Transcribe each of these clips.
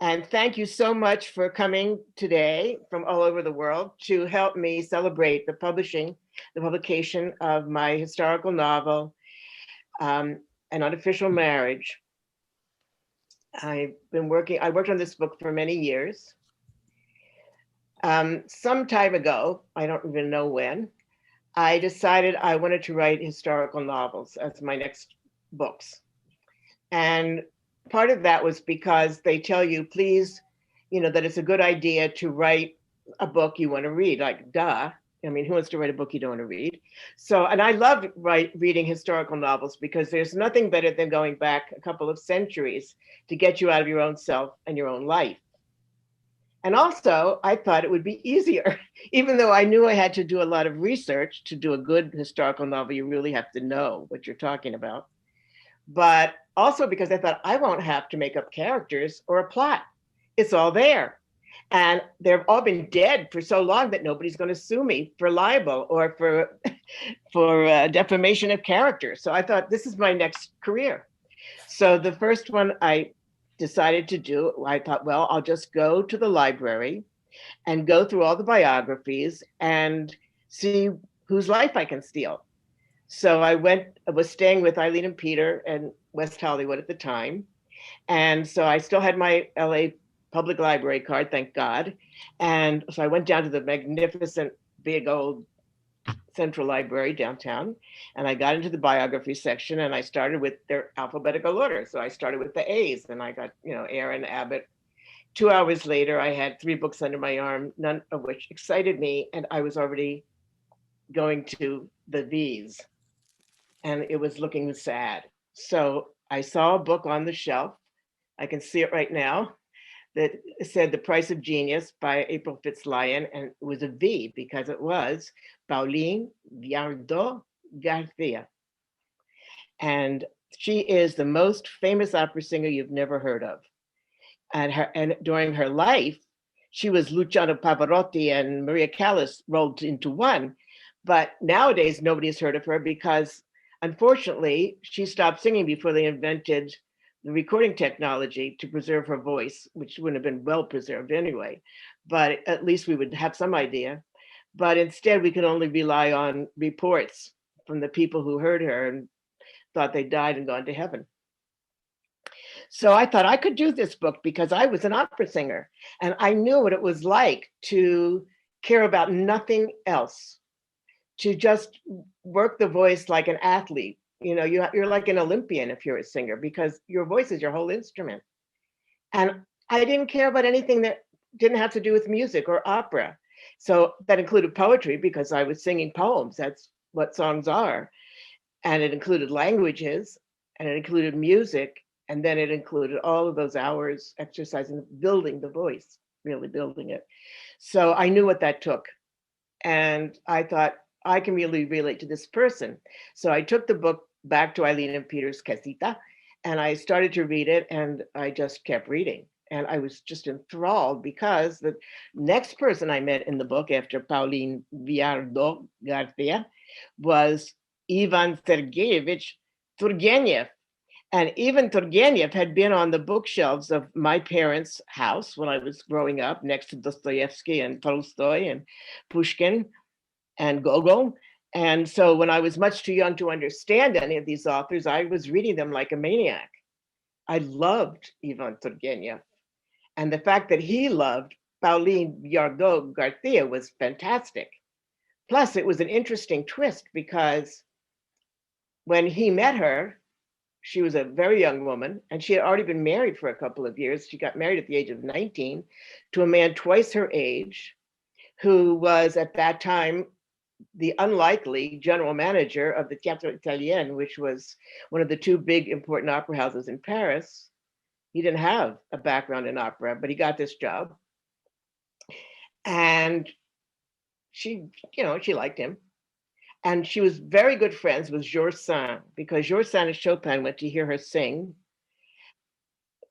And thank you so much for coming today from all over the world to help me celebrate the publication of my historical novel, An Unofficial Marriage. I worked on this book for many years. Some time ago, I don't even know when, I decided I wanted to write historical novels as my next books. And part of that was because they tell you, please, that it's a good idea to write a book you want to read, like, duh. I mean, who wants to write a book you don't want to read? So, and I loved reading historical novels because there's nothing better than going back a couple of centuries to get you out of your own self and your own life. And also, I thought it would be easier, even though I knew I had to do a lot of research to do a good historical novel. You really have to know what you're talking about. But also because I thought I won't have to make up characters or a plot. It's all there. And they've all been dead for so long that nobody's going to sue me for libel or for defamation of character. So I thought this is my next career. So the first one I decided to do, I thought, well, I'll just go to the library and go through all the biographies and see whose life I can steal. So I was staying with Eileen and Peter in West Hollywood at the time. And so I still had my LA Public Library card, thank God. And so I went down to the magnificent big old Central Library downtown, and I got into the biography section and I started with their alphabetical order. So I started with the A's and I got, Aaron Abbott. 2 hours later, I had 3 books under my arm, none of which excited me. And I was already going to the V's and it was looking sad. So I saw a book on the shelf. I can see it right now that said The Price of Genius by April Fitzlyon, and it was a V because it was Pauline Viardot Garcia. And she is the most famous opera singer you've never heard of. And during her life, she was Luciano Pavarotti and Maria Callas rolled into one. But nowadays, nobody's heard of her because, unfortunately, she stopped singing before they invented the recording technology to preserve her voice, which wouldn't have been well preserved anyway, but at least we would have some idea. But instead, we can only rely on reports from the people who heard her and thought they died and gone to heaven. So I thought I could do this book because I was an opera singer and I knew what it was like to care about nothing else, to just work the voice like an athlete. You're like an Olympian if you're a singer because your voice is your whole instrument. And I didn't care about anything that didn't have to do with music or opera. So that included poetry because I was singing poems. That's what songs are. And it included languages and it included music. And then it included all of those hours exercising, building the voice, really building it. So I knew what that took. And I thought, I can really relate to this person. So I took the book back to Eileen and Peter's casita, and I started to read it, and I just kept reading. And I was just enthralled because the next person I met in the book after Pauline Viardot Garcia was Ivan Sergeyevich Turgenev. And even Turgenev had been on the bookshelves of my parents' house when I was growing up, next to Dostoevsky and Tolstoy and Pushkin and Gogol. And so when I was much too young to understand any of these authors, I was reading them like a maniac. I loved Ivan Turgenev. And the fact that he loved Pauline Viardot Garcia was fantastic. Plus, it was an interesting twist because when he met her, she was a very young woman and she had already been married for a couple of years. She got married at the age of 19 to a man twice her age, who was at that time the unlikely general manager of the Théâtre Italien, which was one of the 2 big important opera houses in Paris. He didn't have a background in opera, but he got this job. And she liked him. And she was very good friends with Georges Sand because Georges Sand and Chopin went to hear her sing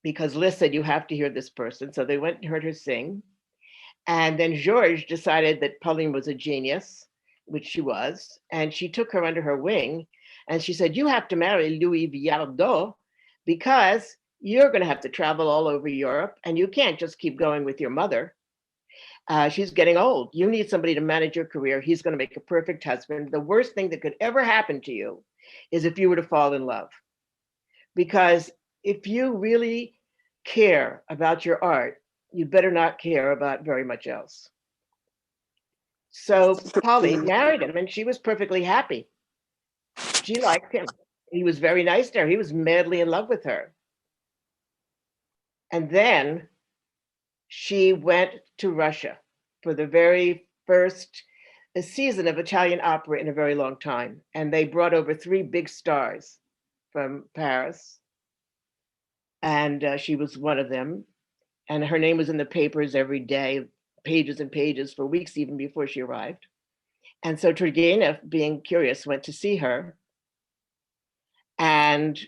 because Liszt said, you have to hear this person. So they went and heard her sing. And then Georges decided that Pauline was a genius, which she was, and she took her under her wing. And she said, you have to marry Louis Viardot because You're going to have to travel all over Europe, and you can't just keep going with your mother. She's getting old. You need somebody to manage your career. He's going to make a perfect husband. The worst thing that could ever happen to you is if you were to fall in love. Because if you really care about your art, you better not care about very much else. So Pauline married him, and she was perfectly happy. She liked him. He was very nice to her. He was madly in love with her. And then she went to Russia for the very first season of Italian opera in a very long time. And they brought over three big stars from Paris. And she was one of them. And her name was in the papers every day, pages and pages for weeks, even before she arrived. And so Turgenev, being curious, went to see her. And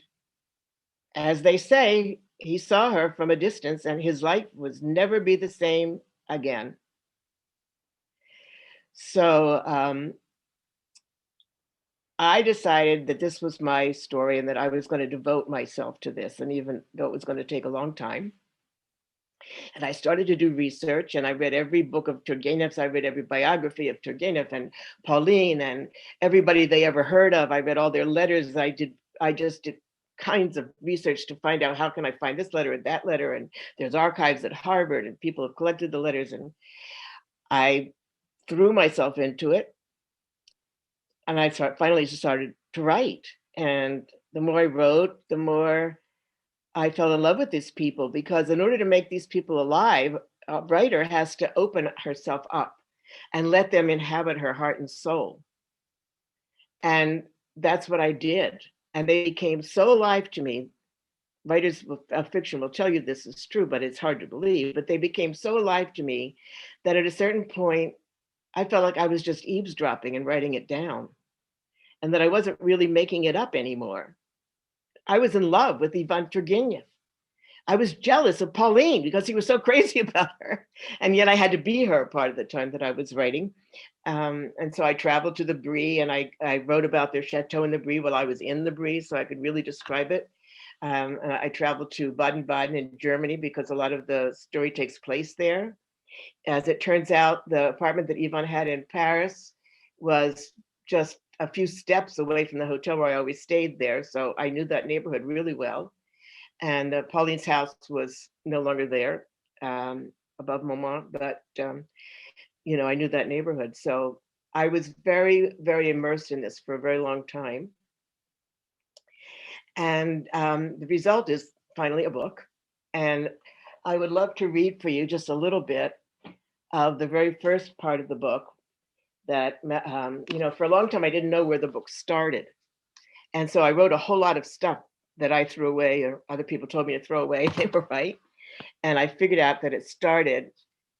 as they say, he saw her from a distance and his life was never be the same again. So I decided that this was my story and that I was going to devote myself to this, and even though it was going to take a long time. And I started to do research, and I read every book of Turgenev's. I read every biography of Turgenev and Pauline and everybody they ever heard of. I read all their letters. I just did kinds of research to find out how can I find this letter and that letter. And there's archives at Harvard, and people have collected the letters. And I threw myself into it. And I finally started to write. And the more I wrote, the more I fell in love with these people, because in order to make these people alive, a writer has to open herself up and let them inhabit her heart and soul. And that's what I did. And they became so alive to me. Writers of fiction will tell you this is true, but it's hard to believe. But they became so alive to me that at a certain point, I felt like I was just eavesdropping and writing it down, and that I wasn't really making it up anymore. I was in love with Ivan Turgenev. I was jealous of Pauline because he was so crazy about her. And yet I had to be her part of the time that I was writing. And so I traveled to the Brie, and I wrote about their chateau in the Brie while I was in the Brie, so I could really describe it. I traveled to Baden-Baden in Germany because a lot of the story takes place there. As it turns out, the apartment that Ivan had in Paris was just a few steps away from the hotel where I always stayed there. So I knew that neighborhood really well. And Pauline's house was no longer there, above Montmartre, but I knew that neighborhood. So I was very, very immersed in this for a very long time. And the result is finally a book. And I would love to read for you just a little bit of the very first part of the book that, for a long time, I didn't know where the book started. And so I wrote a whole lot of stuff that I threw away, or other people told me to throw away. They were right. And I figured out that it started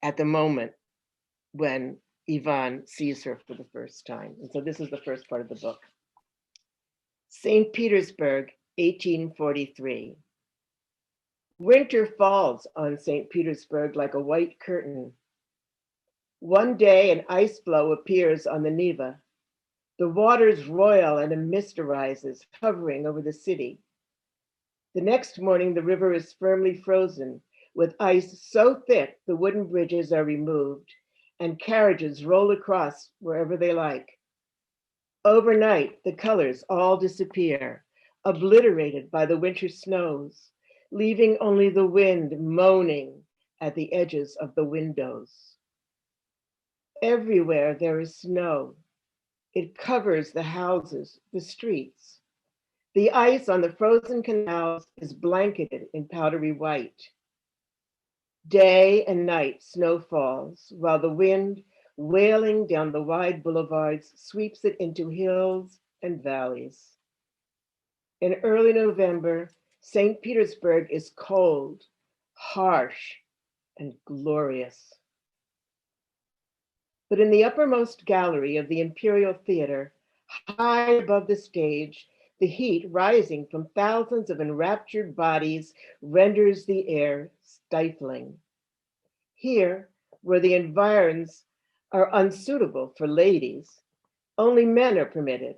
at the moment when Ivan sees her for the first time. And so this is the first part of the book. St. Petersburg, 1843. Winter falls on St. Petersburg like a white curtain. One day, an ice floe appears on the Neva. The waters roil and a mist arises, hovering over the city. The next morning, the river is firmly frozen, with ice so thick the wooden bridges are removed, and carriages roll across wherever they like. Overnight, the colors all disappear, obliterated by the winter snows, leaving only the wind moaning at the edges of the windows. Everywhere there is snow. It covers the houses, the streets. The ice on the frozen canals is blanketed in powdery white. Day and night snow falls, while the wind, wailing down the wide boulevards, sweeps it into hills and valleys. In early November, St. Petersburg is cold, harsh, and glorious. But in the uppermost gallery of the Imperial Theater, high above the stage, the heat rising from thousands of enraptured bodies renders the air stifling. Here, where the environs are unsuitable for ladies, only men are permitted.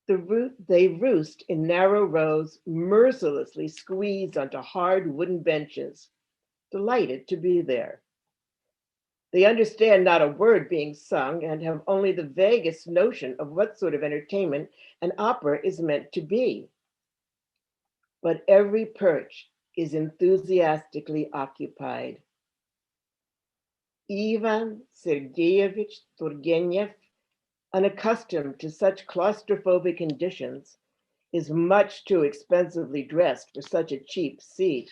They roost in narrow rows, mercilessly squeezed onto hard wooden benches, delighted to be there. They understand not a word being sung and have only the vaguest notion of what sort of entertainment an opera is meant to be. But every perch is enthusiastically occupied. Ivan Sergeyevich Turgenev, unaccustomed to such claustrophobic conditions, is much too expensively dressed for such a cheap seat.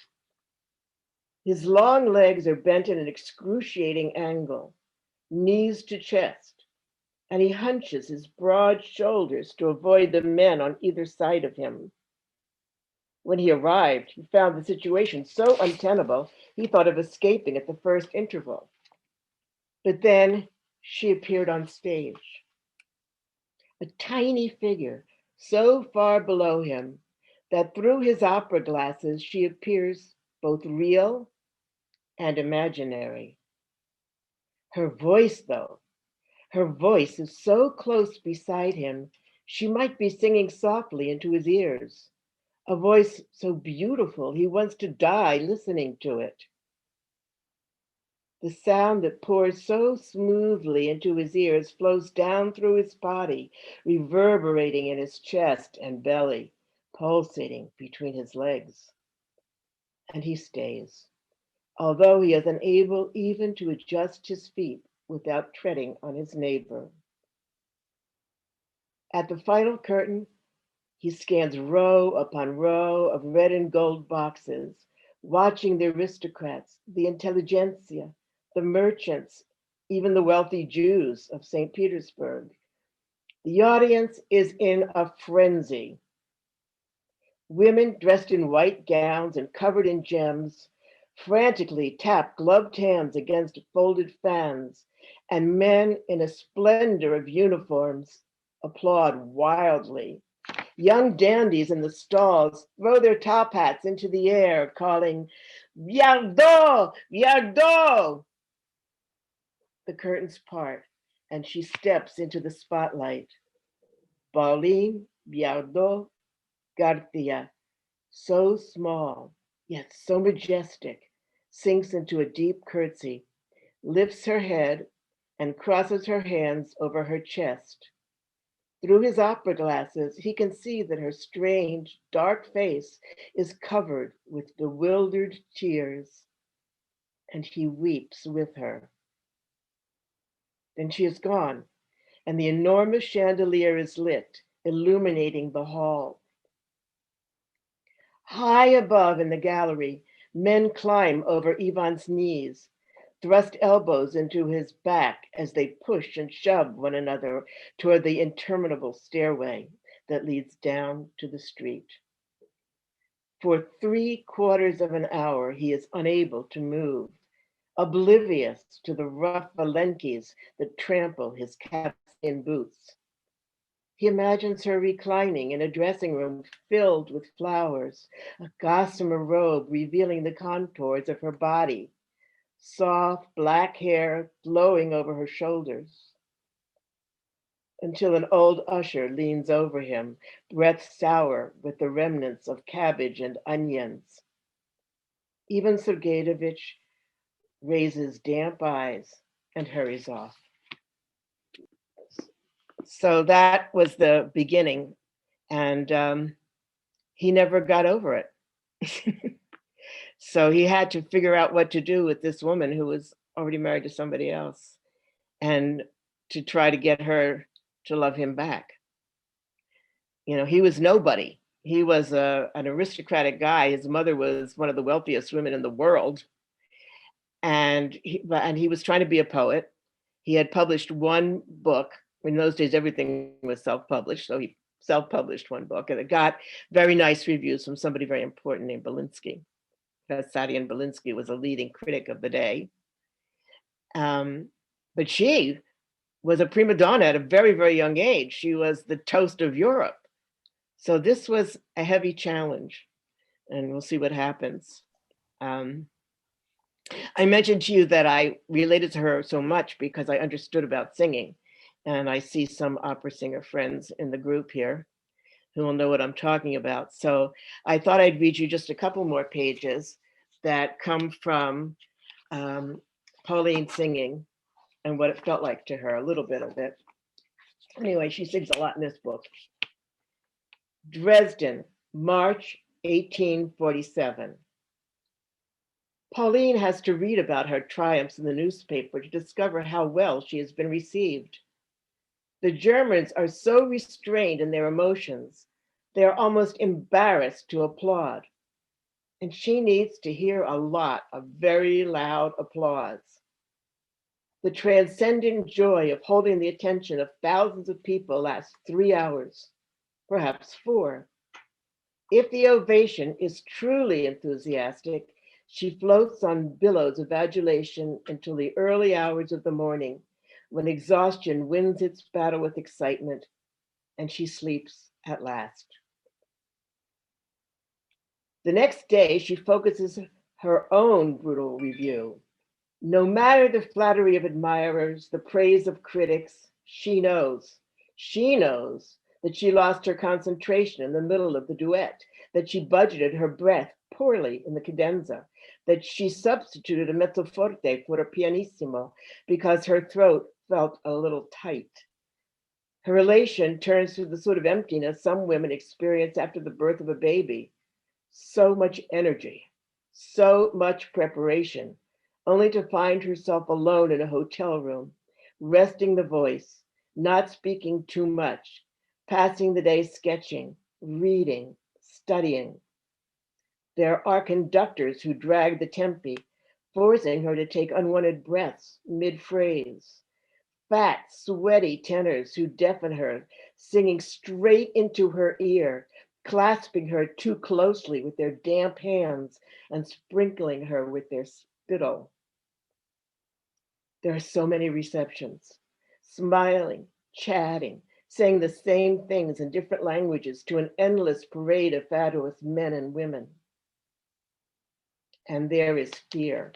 His long legs are bent at an excruciating angle, knees to chest, and he hunches his broad shoulders to avoid the men on either side of him. When he arrived, he found the situation so untenable, he thought of escaping at the first interval. But then she appeared on stage, a tiny figure so far below him that through his opera glasses she appears both real and imaginary. Her voice, though, her voice is so close beside him, she might be singing softly into his ears, a voice so beautiful he wants to die listening to it. The sound that pours so smoothly into his ears flows down through his body, reverberating in his chest and belly, pulsating between his legs. And he stays, although he is unable even to adjust his feet without treading on his neighbor. At the final curtain, he scans row upon row of red and gold boxes, watching the aristocrats, the intelligentsia, the merchants, even the wealthy Jews of St. Petersburg. The audience is in a frenzy. Women dressed in white gowns and covered in gems frantically tap gloved hands against folded fans, and men in a splendor of uniforms applaud wildly. Young dandies in the stalls throw their top hats into the air, calling, Viardot, Viardot. The curtains part, and she steps into the spotlight. Pauline, Viardot, Garcia, so small, yet so majestic, sinks into a deep curtsy, lifts her head, and crosses her hands over her chest. Through his opera glasses, he can see that her strange, dark face is covered with bewildered tears, and he weeps with her. Then she is gone, and the enormous chandelier is lit, illuminating the hall. High above in the gallery, men climb over Ivan's knees, thrust elbows into his back as they push and shove one another toward the interminable stairway that leads down to the street. For 3/4 of an hour, he is unable to move, oblivious to the rough Valenkis that trample his calfskin boots. He imagines her reclining in a dressing room filled with flowers, a gossamer robe revealing the contours of her body, soft black hair flowing over her shoulders, until an old usher leans over him, breath sour with the remnants of cabbage and onions. Ivan Sergeyevich raises damp eyes and hurries off. So that was the beginning, and he never got over it. So he had to figure out what to do with this woman who was already married to somebody else, and to try to get her to love him back. You know, he was nobody. He was an aristocratic guy. His mother was one of the wealthiest women in the world. And he was trying to be a poet. He had published one book. In those days, everything was self-published. So he self-published one book, and it got very nice reviews from somebody very important named Belinsky. Sadian Belinsky was a leading critic of the day. But she was a prima donna at a very, very young age. She was the toast of Europe. So this was a heavy challenge, and we'll see what happens. I mentioned to you that I related to her so much because I understood about singing, and I see some opera singer friends in the group here. who will know what I'm talking about. So I thought I'd read you just a couple more pages that come from Pauline singing and what it felt like to her, a little bit of it. Anyway, she sings a lot in this book. Dresden, March 1847. Pauline has to read about her triumphs in the newspaper to discover how well she has been received. The Germans are so restrained in their emotions, they are almost embarrassed to applaud. And she needs to hear a lot of very loud applause. The transcendent joy of holding the attention of thousands of people lasts 3 hours, perhaps 4. If the ovation is truly enthusiastic, she floats on billows of adulation until the early hours of the morning, when exhaustion wins its battle with excitement, and she sleeps at last. The next day, she focuses her own brutal review. No matter the flattery of admirers, the praise of critics, she knows that she lost her concentration in the middle of the duet, that she budgeted her breath poorly in the cadenza, that she substituted a mezzo forte for a pianissimo because her throat felt a little tight. Her elation turns to the sort of emptiness some women experience after the birth of a baby. So much energy, so much preparation, only to find herself alone in a hotel room, resting the voice, not speaking too much, passing the day sketching, reading, studying. There are conductors who drag the tempi, forcing her to take unwanted breaths mid-phrase. Fat, sweaty tenors who deafen her, singing straight into her ear, clasping her too closely with their damp hands and sprinkling her with their spittle. There are so many receptions, smiling, chatting, saying the same things in different languages to an endless parade of fabulous men and women. And there is fear,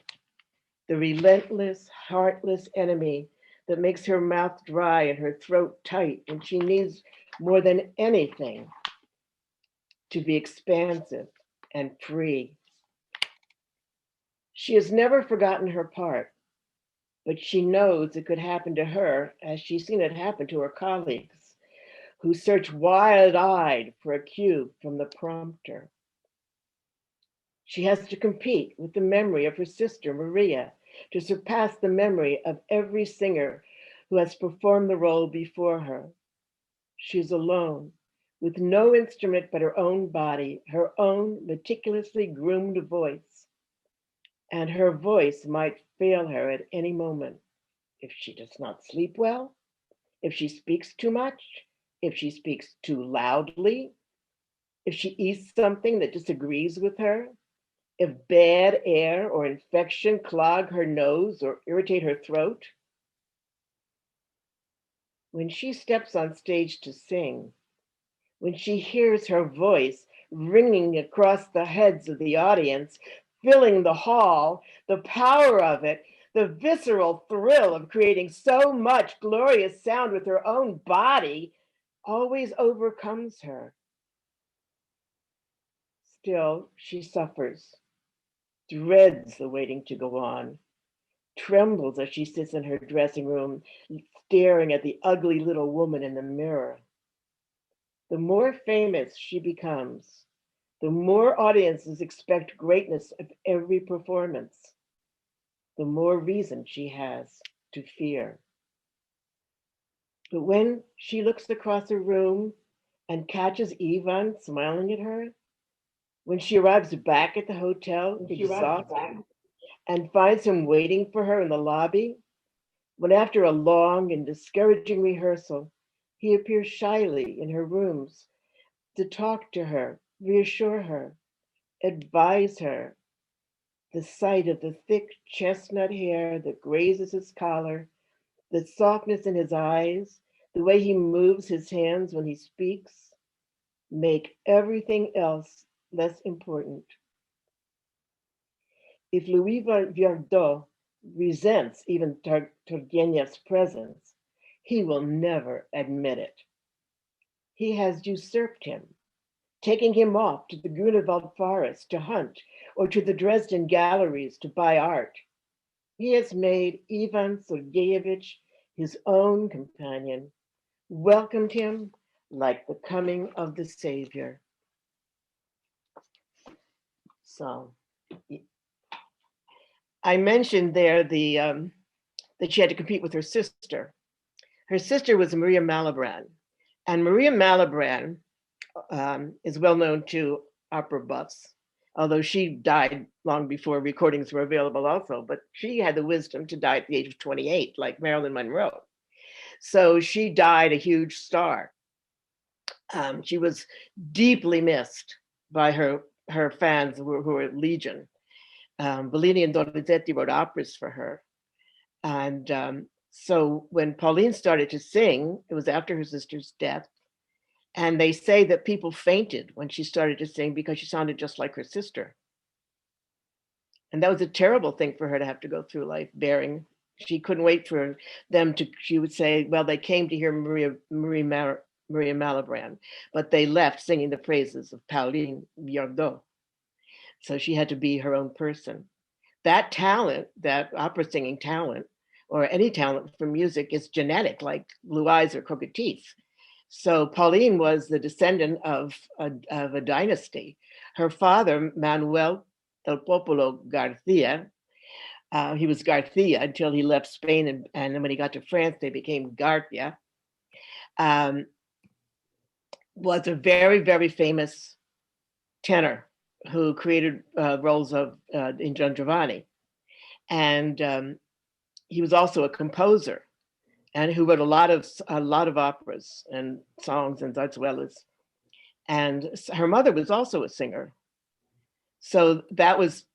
the relentless, heartless enemy that makes her mouth dry and her throat tight when she needs more than anything to be expansive and free. She has never forgotten her part, but she knows it could happen to her as she's seen it happen to her colleagues who search wide-eyed for a cue from the prompter. She has to compete with the memory of her sister, Maria, to surpass the memory of every singer who has performed the role before her. She is alone, with no instrument but her own body, her own meticulously groomed voice. And her voice might fail her at any moment if she does not sleep well, if she speaks too much, if she speaks too loudly, if she eats something that disagrees with her, if bad air or infection clog her nose or irritate her throat. When she steps on stage to sing, when she hears her voice ringing across the heads of the audience, filling the hall, the power of it, the visceral thrill of creating so much glorious sound with her own body always overcomes her. Still, she suffers, dreads the waiting to go on, trembles as she sits in her dressing room, staring at the ugly little woman in the mirror. The more famous she becomes, the more audiences expect greatness of every performance, the more reason she has to fear. But when she looks across a room and catches Ivan smiling at her, when she arrives back at the hotel, exhausted, and finds him waiting for her in the lobby, when after a long and discouraging rehearsal, he appears shyly in her rooms to talk to her, reassure her, advise her, the sight of the thick chestnut hair that grazes his collar, the softness in his eyes, the way he moves his hands when he speaks, make everything else less important. If Louis Viardot resents even Turgenev's presence, he will never admit it. He has usurped him taking him off to the Grunewald forest to hunt or to the Dresden galleries to buy art. He has made Ivan Sergeyevich his own companion, welcomed him like the coming of the Savior. So I mentioned there that she had to compete with her sister. Her sister was Maria Malibran, and Maria Malibran is well known to opera buffs, although she died long before recordings were available also, but she had the wisdom to die at the age of 28, like Marilyn Monroe. So she died a huge star. She was deeply missed by her fans who were legion. Bellini and Donizetti wrote operas for her. And so when Pauline started to sing, it was after her sister's death. And they say that people fainted when she started to sing because she sounded just like her sister. And that was a terrible thing for her to have to go through life bearing. She couldn't wait for them to, she would say, well, they came to hear Maria Malibran, but they left singing the praises of Pauline Viardot. So she had to be her own person. That talent, that opera singing talent, or any talent for music is genetic, like blue eyes or crooked teeth. So Pauline was the descendant of a dynasty. Her father, Manuel del Popolo Garcia, he was Garcia until he left Spain, and then when he got to France, they became Garcia, was a very, very famous tenor who created roles of in Don Giovanni. And he was also a composer and who wrote a lot of operas and songs and zarzuelas. And her mother was also a singer. So that was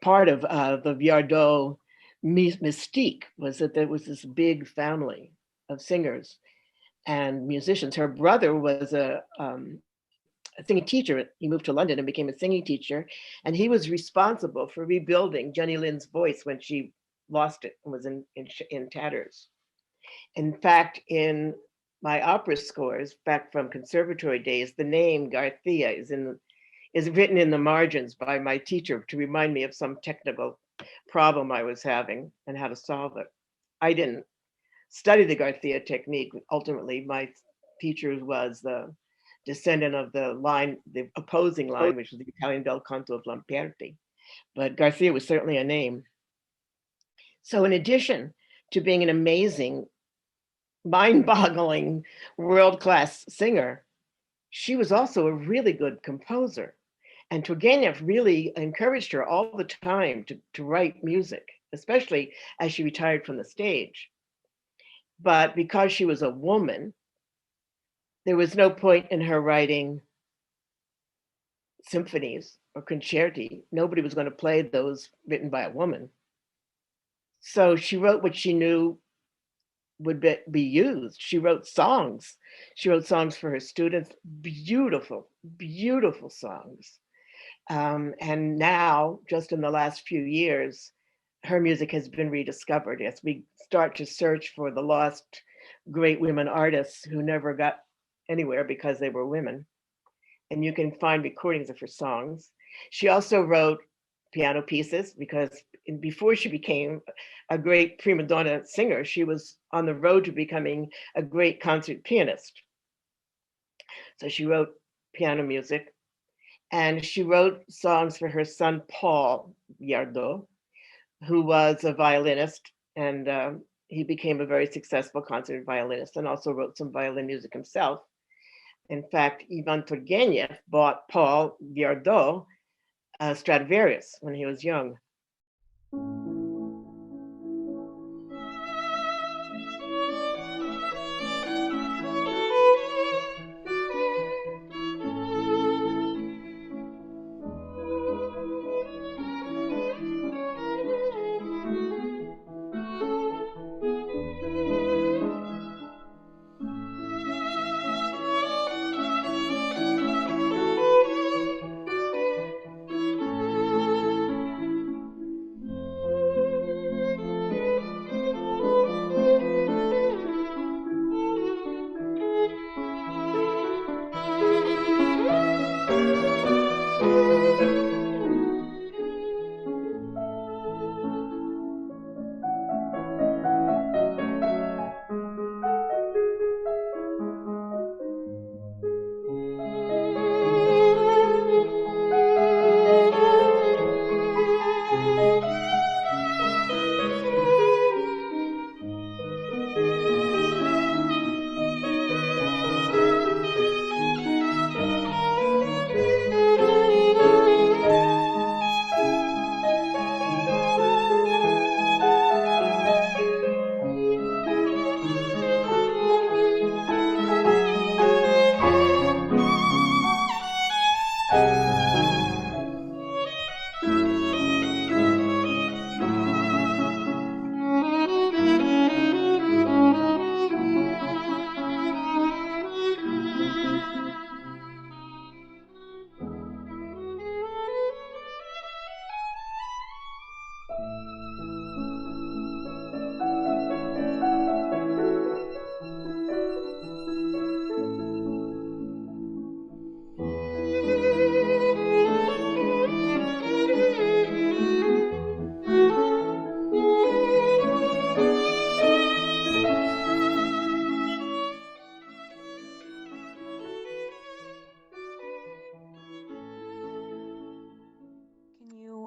part of the Viardot mystique, was that there was this big family of singers and musicians. Her brother was a singing teacher. He moved to London and became a singing teacher. And he was responsible for rebuilding Jenny Lind's voice when she lost it and was in tatters. In fact, in my opera scores back from conservatory days, the name Garcia is written in the margins by my teacher to remind me of some technical problem I was having and how to solve it. I didn't study the Garcia technique. Ultimately, my teacher was the descendant of the opposing line, which was the Italian bel canto of Lamperti. But Garcia was certainly a name. So in addition to being an amazing, mind-boggling, world-class singer, she was also a really good composer. And Turgenev really encouraged her all the time to write music, especially as she retired from the stage. But because she was a woman, there was no point in her writing symphonies or concerti. Nobody was going to play those written by a woman. So she wrote what she knew would be used. She wrote songs. She wrote songs for her students, beautiful, beautiful songs. And now, just in the last few years, her music has been rediscovered as we start to search for the lost great women artists who never got anywhere because they were women. And you can find recordings of her songs. She also wrote piano pieces because before she became a great prima donna singer, she was on the road to becoming a great concert pianist. So she wrote piano music, and she wrote songs for her son, Paul Viardot, who was a violinist, and he became a very successful concert violinist and also wrote some violin music himself. In fact, Ivan Turgenev bought Paul Viardot a Stradivarius when he was young.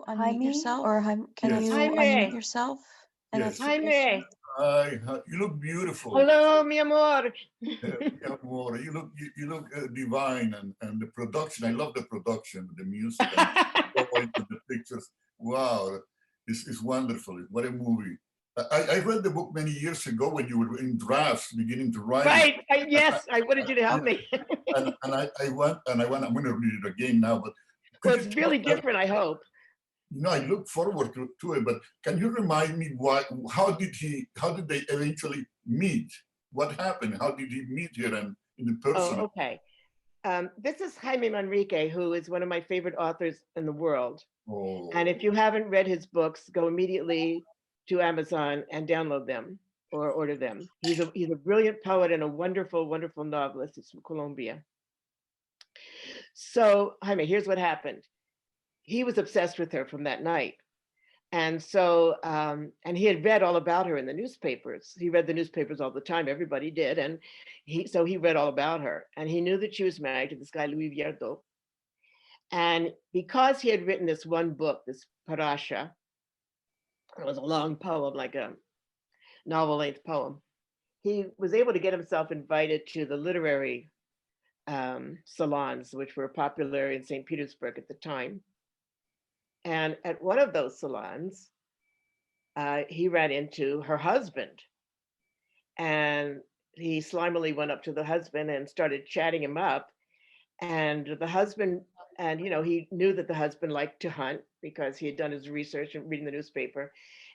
Unmute yourself, or can Yes. you Jaime. unmute yourself and Yes. ask your question? Jaime. You look beautiful. Hello, mi amor. You look divine, and the production. I love the production, the music, and the pictures. Wow, it's wonderful. What a movie. I read the book many years ago when you were in drafts, beginning to write. Right. Yes, I wanted you to help me. and I want. I'm going to read it again now. But Well, it's really different, I hope. I look forward to it. But can you remind me how did they eventually meet? What happened? How did he meet here and in the person? Oh, okay. This is Jaime Manrique, who is one of my favorite authors in the world. Oh. And if you haven't read his books, go immediately to Amazon and download them or order them. He's a brilliant poet and a wonderful, wonderful novelist. He's from Colombia. So, Jaime, here's what happened. He was obsessed with her from that night. And so, and he had read all about her in the newspapers. He read the newspapers all the time. Everybody did. And he read all about her. And he knew that she was married to this guy, Louis Viardot. And because he had written this one book, this Parasha, it was a long poem, like a novel-length poem, he was able to get himself invited to the literary salons, which were popular in St. Petersburg at the time. And at one of those salons, he ran into her husband. And he slimily went up to the husband and started chatting him up. And the husband, and he knew that the husband liked to hunt because he had done his research and reading the newspaper.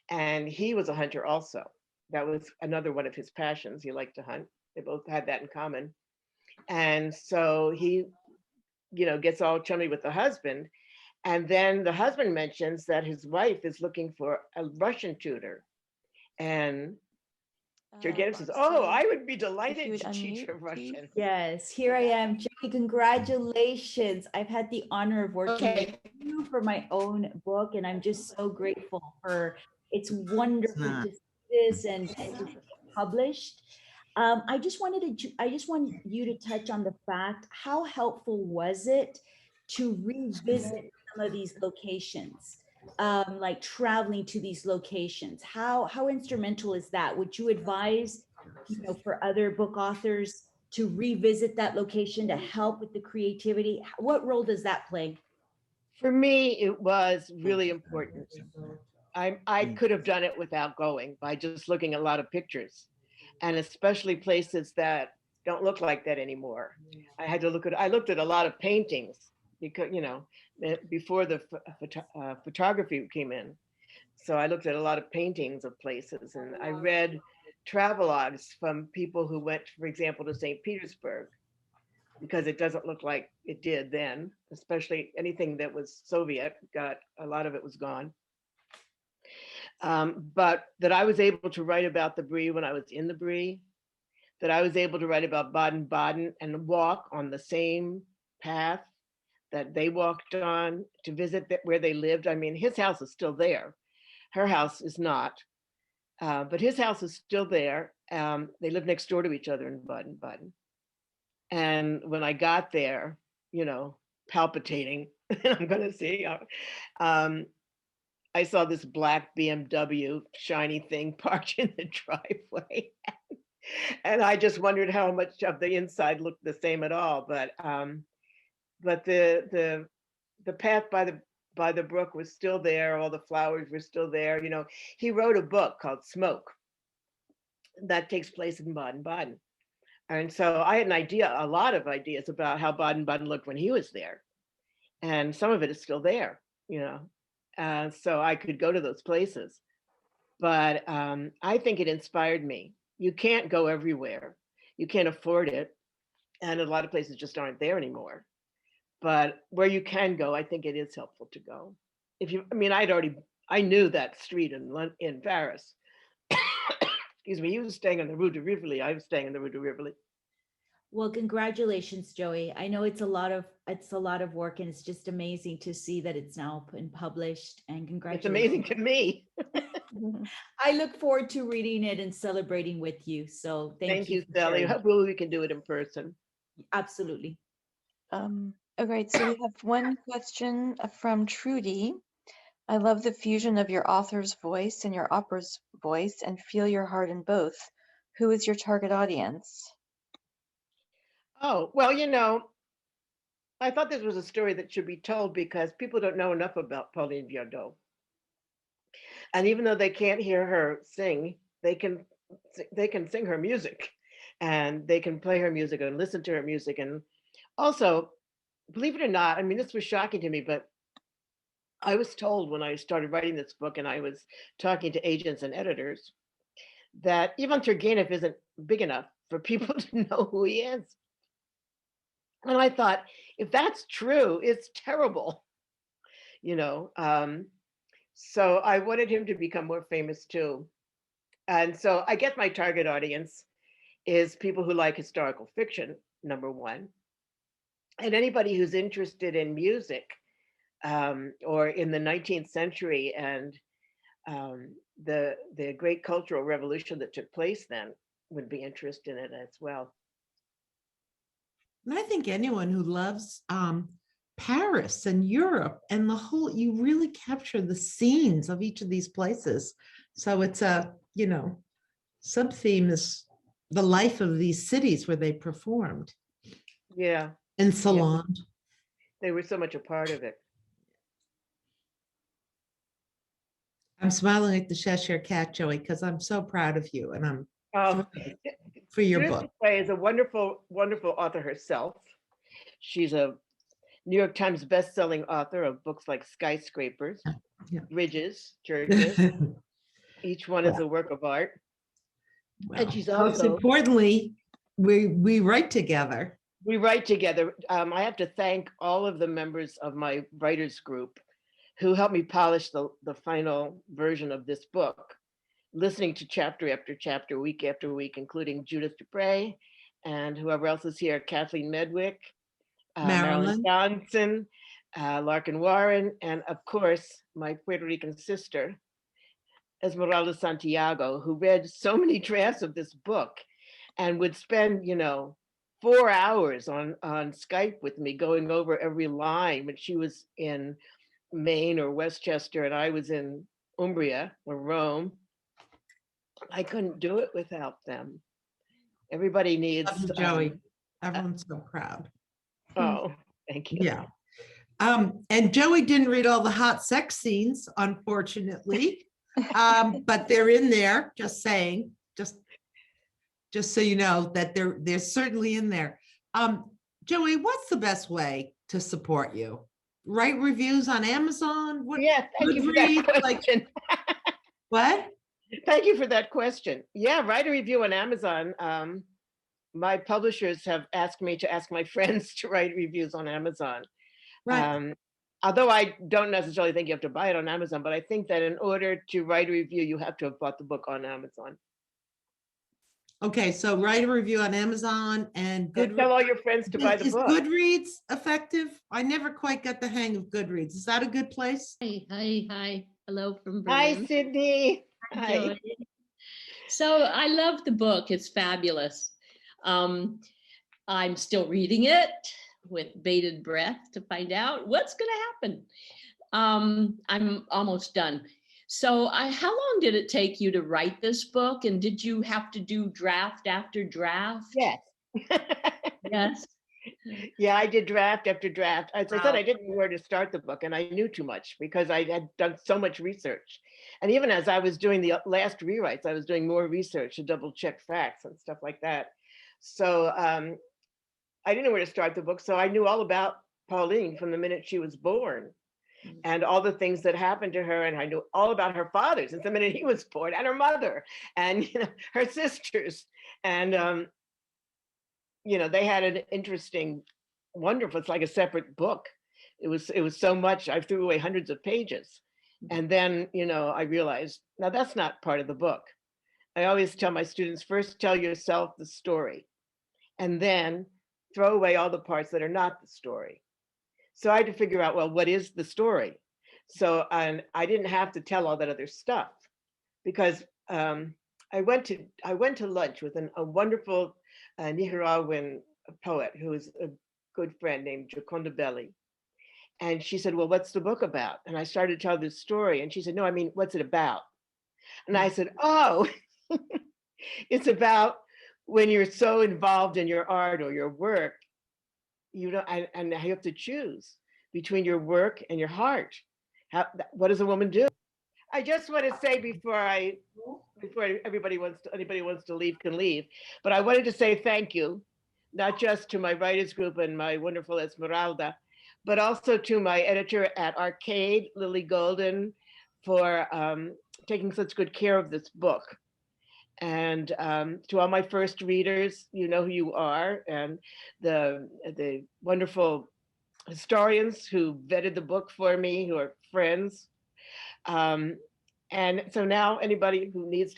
And he was a hunter also. That was another one of his passions. He liked to hunt. They both had that in common. And so he, gets all chummy with the husband. And then the husband mentions that his wife is looking for a Russian tutor. And Turgenev says, "Oh, I would be delighted to teach her Russian." Yes, here I am. Jackie, congratulations. I've had the honor of working with you for my own book, and I'm just so grateful for it's wonderful to see this and to see it published. I just want you to touch on the fact, how helpful was it to revisit some of these locations? Like traveling to these locations, how instrumental is that? Would you advise, for other book authors to revisit that location to help with the creativity? What role does that play? For me, it was really important. I could have done it without going, by just looking at a lot of pictures, and especially places that don't look like that anymore. I looked at a lot of paintings because, before the photography came in. So I looked at a lot of paintings of places, and I read travelogues from people who went, for example, to St. Petersburg, because it doesn't look like it did then, especially anything that was Soviet, a lot of it was gone. But that I was able to write about the Brie when I was in the Brie, that I was able to write about Baden-Baden and walk on the same path that they walked on to visit where they lived. I mean, his house is still there. Her house is not, but his house is still there. They live next door to each other in Baden-Baden. And when I got there, palpitating, I'm going to see, I saw this black BMW shiny thing parked in the driveway. And I just wondered how much of the inside looked the same at all. But the path by the brook was still there. All the flowers were still there. He wrote a book called Smoke that takes place in Baden-Baden. And so I had a lot of ideas about how Baden-Baden looked when he was there. And some of it is still there, so I could go to those places. But I think it inspired me. You can't go everywhere. You can't afford it. And a lot of places just aren't there anymore. But where you can go, I think it is helpful to go. I knew that street in Paris. Excuse me, he was staying on the Rue de Rivoli. I was staying on the Rue de Rivoli. Well, congratulations, Joey. I know it's a lot of work, and it's just amazing to see that it's now been published. And It's congratulations. amazing to me. I look forward to reading it and celebrating with you. So Thank you, for Sally. sharing. Hopefully we can do it in person. Absolutely. Okay, so we have one question from Trudy. I love the fusion of your author's voice and your opera's voice and feel your heart in both. Who is your target audience? Oh, well, I thought this was a story that should be told because people don't know enough about Pauline Viardot. And even though they can't hear her sing, they can sing her music, and they can play her music and listen to her music. And also, believe it or not, I mean, this was shocking to me, but I was told when I started writing this book and I was talking to agents and editors that Ivan Turgenev isn't big enough for people to know who he is. And I thought, if that's true, it's terrible, you know. So I wanted him to become more famous too. And so I guess my target audience is people who like historical fiction, number one, and anybody who's interested in music, or in the 19th century and the great cultural revolution that took place then would be interested in it as well. And I think anyone who loves Paris and Europe and the whole, you really capture the scenes of each of these places. So it's a, sub-theme is the life of these cities where they performed. Yeah. And Salon. Yeah. They were so much a part of it. I'm smiling at the Cheshire Cat, Joey, because I'm so proud of you, and I'm for your Judith book. Dupre is a wonderful, wonderful author herself. She's a New York Times best-selling author of books like Skyscrapers, Bridges, Churches. Each one is a work of art. Well, and she's most also importantly, we write together. We write together. I have to thank all of the members of my writers group who helped me polish the final version of this book, listening to chapter after chapter, week after week, including Judith Dupre and whoever else is here, Kathleen Medwick, Marilyn Johnson, Larkin Warren, and of course, my Puerto Rican sister, Esmeralda Santiago, who read so many drafts of this book and would spend, 4 hours on Skype with me going over every line when she was in Maine or Westchester and I was in Umbria or Rome. I couldn't do it without them. Everybody needs Joey. Everyone's so proud. Oh, thank you. Yeah. And Joey didn't read all the hot sex scenes, unfortunately, but they're in there. Just saying, just so you know that they're certainly in there. Joey, what's the best way to support you? Write reviews on Amazon? Yeah, thank you for that question. What? Thank you for that question. Yeah, write a review on Amazon. My publishers have asked me to ask my friends to write reviews on Amazon. Right. Although I don't necessarily think you have to buy it on Amazon, but I think that in order to write a review, you have to have bought the book on Amazon. Okay, so write a review on Amazon and tell all your friends to buy the book. Is Goodreads effective? I never quite got the hang of Goodreads. Is that a good place? Hi. Hello from Berlin. Hi, Sydney. Hi. So I love the book. It's fabulous. I'm still reading it with bated breath to find out what's going to happen. I'm almost done. So how long did it take you to write this book? And did you have to do draft after draft? Yes. Yes. Yeah, I did draft after draft. As I said, I didn't know where to start the book, and I knew too much because I had done so much research. And even as I was doing the last rewrites, I was doing more research to double check facts and stuff like that. So I didn't know where to start the book. So I knew all about Pauline from the minute she was born and all the things that happened to her. And I knew all about her father since the minute he was born, and her mother, and her sisters. And they had an interesting, wonderful, it's like a separate book. It was so much, I threw away hundreds of pages And then, I realized, now that's not part of the book. I always tell my students, first tell yourself the story, and then throw away all the parts that are not the story. So I had to figure out, well, what is the story? So and I didn't have to tell all that other stuff, because I went to lunch with a wonderful Nicaraguan poet who is a good friend named Gioconda Belli. And she said, well, what's the book about? And I started to tell this story. And she said, no, I mean, what's it about? And I said, oh, it's about when you're so involved in your art or your work, and you have to choose between your work and your heart. What does a woman do? I just want to say before anybody wants to leave can leave, but I wanted to say thank you, not just to my writers group and my wonderful Esmeralda, but also to my editor at Arcade, Lily Golden, for taking such good care of this book. And to all my first readers, you know who you are, and the wonderful historians who vetted the book for me, who are friends. And so now anybody who needs